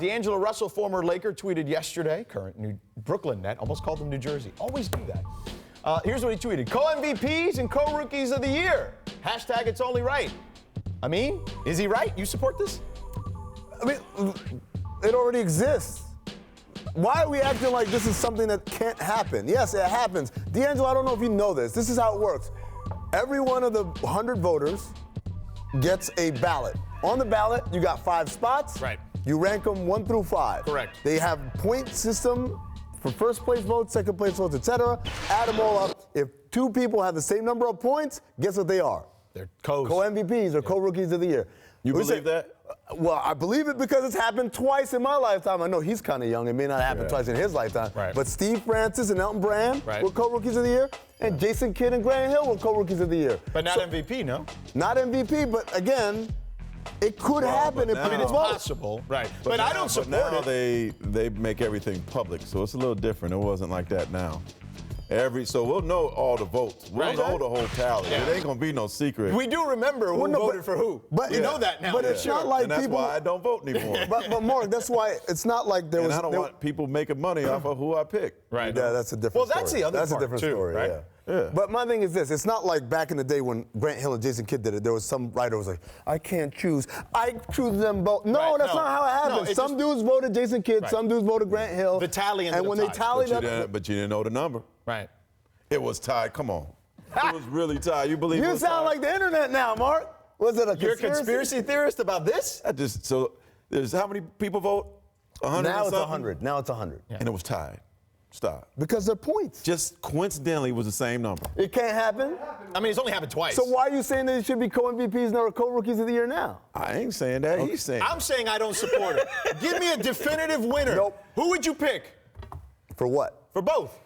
D'Angelo Russell, former Laker, tweeted yesterday, current New Brooklyn net, almost called them New Jersey. Always do that. Here's what he tweeted. Co-MVPs and co-rookies of the year. Hashtag it's only right. Amin, is he right? You support this? I mean, it already exists. Why are we acting like this is something that can't happen? Yes, it happens. D'Angelo, I don't know if you know this. This is how it works. Every one of the 100 voters gets a ballot. On the ballot, you got 5 spots. Right. You rank them 1 through 5. Correct. They have point system for first place votes, second place votes, etc. Add them all up. If 2 people have the same number of points, guess what they are? They're co-MVPs or co-rookies of the year. You believe that? Well, I believe it because it's happened twice in my lifetime. I know he's kind of young. It may not happen twice in his lifetime. Right. But Steve Francis and Elton Brand were co-rookies of the year, and Jason Kidd and Grant Hill were co-rookies of the year. But not MVP, no? Not MVP, but again, it could happen if I mean, people it's vote. possible. Right. But I don't support it. They make everything public, so it's a little different. It wasn't like that now. So we'll know all the votes. We'll know the whole tally. Yeah. It ain't gonna be no secret. We do remember who voted for who. But you know that now. But it's not like and that's people. why I don't vote anymore. but Mark, that's why it's not like there and was. I don't want people making money off of who I pick. Right. Yeah, that's a different story. Well, that's the other That's part a different too, story, right? Yeah. But my thing is this. It's not like back in the day when Grant Hill and Jason Kidd did it. There was some writer who was like, I can't choose. I choose them both. No, that's not how it happened. Some dudes voted Jason Kidd. Some dudes voted Grant Hill. The tally ended and when up they tied. tallied up. But you didn't know the number. Right. It was tied. Come on. It was really tied. You believe it You was sound tied? like the internet now, Mark. Was it a conspiracy? You're a conspiracy theorist about this? So there's how many people vote? 100 Now it's something? 100. Now it's 100. And it was tied. Stop. Because they're points. Just coincidentally, it was the same number. It can't happen. I mean, it's only happened twice. So why are you saying that it should be co-MVPs or co-rookies of the year now? I ain't saying that. He's saying. I'm saying I don't support it. Give me a definitive winner. Nope. Who would you pick? For what? For both.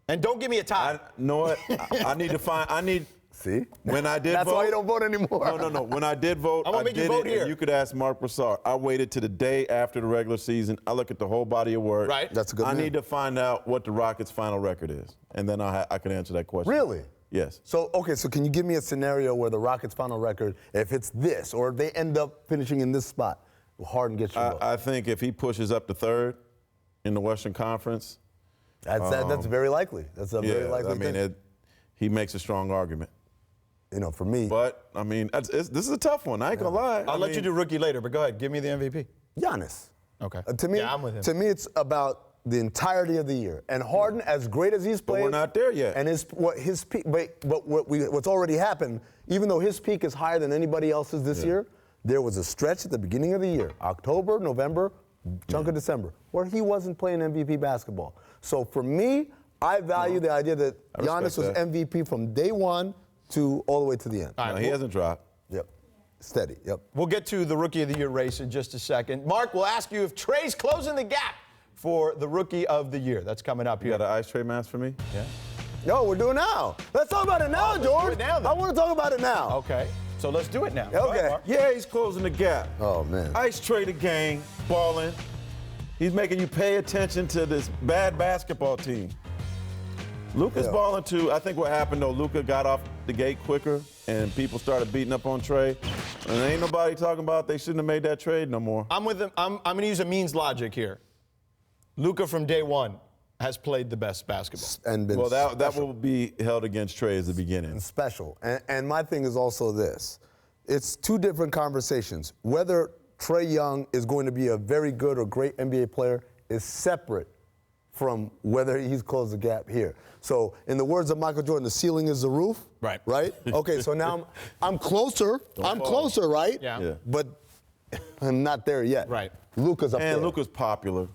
And don't give me a tie. You know what? I need to find. See? When I did That's vote. why you don't vote anymore. No. When I did vote, I'm gonna I make you did vote it, here. and you could ask Marc Broussard. I waited to the day after the regular season. I look at the whole body of work. Right. That's a good I man. need to find out what the Rockets' final record is, and then I can answer that question. Really? Yes. So can you give me a scenario where the Rockets' final record, if it's this, or if they end up finishing in this spot, Harden gets your vote? I think if he pushes up to third in the Western Conference. That's very likely. That's a very likely thing. He makes a strong argument. You know, for me. But, I mean, this is a tough one. I ain't gonna lie. I'll let you do rookie later, but go ahead. Give me the MVP. Giannis. Okay. To me, I'm with him. To me, it's about the entirety of the year. And Harden, as great as he's played. But we're not there yet. And his peak, but what's already happened, even though his peak is higher than anybody else's this year, there was a stretch at the beginning of the year, October, November, chunk of December, where he wasn't playing MVP basketball. So for me, I value the idea that Giannis was MVP from day one to all the way to the end. All right, he hasn't dropped. Yep. Steady. Yep. We'll get to the Rookie of the Year race in just a second. Marc, we'll ask you if Trae's closing the gap for the Rookie of the Year. That's coming up here. You got an ice tray mask for me? Yeah. No, we're doing now. Let's talk about it now, George. do it now, then. I want to talk about it now. Okay. So let's do it now. Okay. Go ahead, Marc. Yeah, he's closing the gap. Oh, man. Ice tray the game, balling. He's making you pay attention to this bad basketball team. Luka's balling too. I think what happened though, Luka got off the gate quicker and people started beating up on Trae. And ain't nobody talking about they shouldn't have made that trade no more. I'm with him. I'm going to use a means logic here. Luka from day one has played the best basketball. And been that will be held against Trae as the beginning. and special. And my thing is also this. It's two different conversations. Whether Trae Young is going to be a very good or great NBA player is separate from whether he's closed the gap here. So in the words of Michael Jordan, the ceiling is the roof. Right. Right? Okay, so now I'm closer. I'm closer, right? Yeah. But I'm not there yet. Right. Luka's up there. And Luka's popular.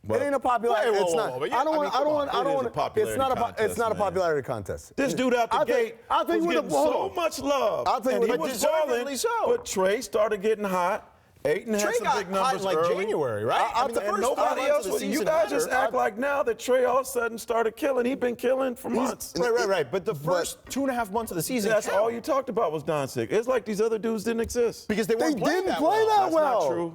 It ain't a popularity. Whoa, It's whoa, not. whoa, but I don't want. It's not a. contest, It's not a man. popularity contest. This dude out the gate I'll tell you was what. getting Hold so on. much love. I'll tell you and what. he But was deservedly balling, so. But Trae started getting hot. Ayton had Trae some got big hot numbers in like early. January, right? I mean, the And first nobody 5 else months of the was. You season guys just matter. act like now that Trae all of a sudden started killing. He's been killing for months. Right. But the first 2.5 months of the season, That's count. all you talked about was Doncic. It's like these other dudes didn't exist. Because they weren't playing didn't that play well. that well.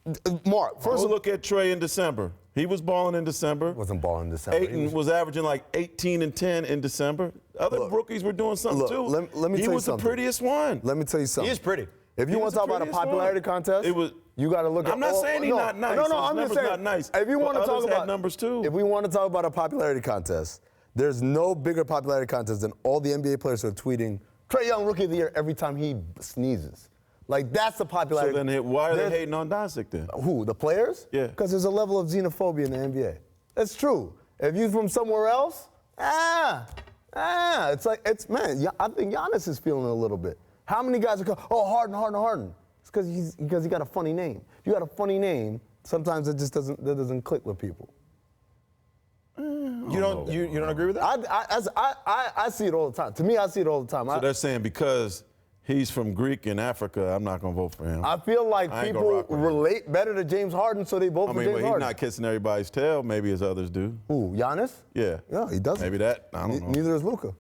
That's not true. Mark, first Look at Trae in December. He was balling in December. wasn't balling in December. Ayton was averaging like 18 and 10 in December. Other rookies were doing something too. Let me he tell you was something. the prettiest one. Let me tell you something. He is pretty. If you He want was to talk the about a prettiest popularity one. contest, It was You got to look at. I'm not saying he's not nice. No, His I'm just numbers saying. not nice. If you want to But talk others had about numbers too. If we want to talk about a popularity contest, there's no bigger popularity contest than all the NBA players who are tweeting Trae Young Rookie of the Year every time he sneezes. Like that's the popularity. So then why are they hating on Doncic then? Who, the players? Yeah. Because there's a level of xenophobia in the NBA. That's true. If you're from somewhere else, it's like, I think Giannis is feeling it a little bit. How many guys are going, Harden? It's because he got a funny name. If you got a funny name, sometimes that doesn't click with people. You don't agree with that? I see it all the time. To me, I see it all the time. So they're saying because he's from Greek and Africa, I'm not going to vote for him. I feel like I ain't gonna people rock with him. relate better to James Harden, so they vote for James but Harden. he's not kissing everybody's tail, maybe as others do. Who, Giannis? Yeah. Yeah, he doesn't. Maybe that. I don't know. Neither is Luka.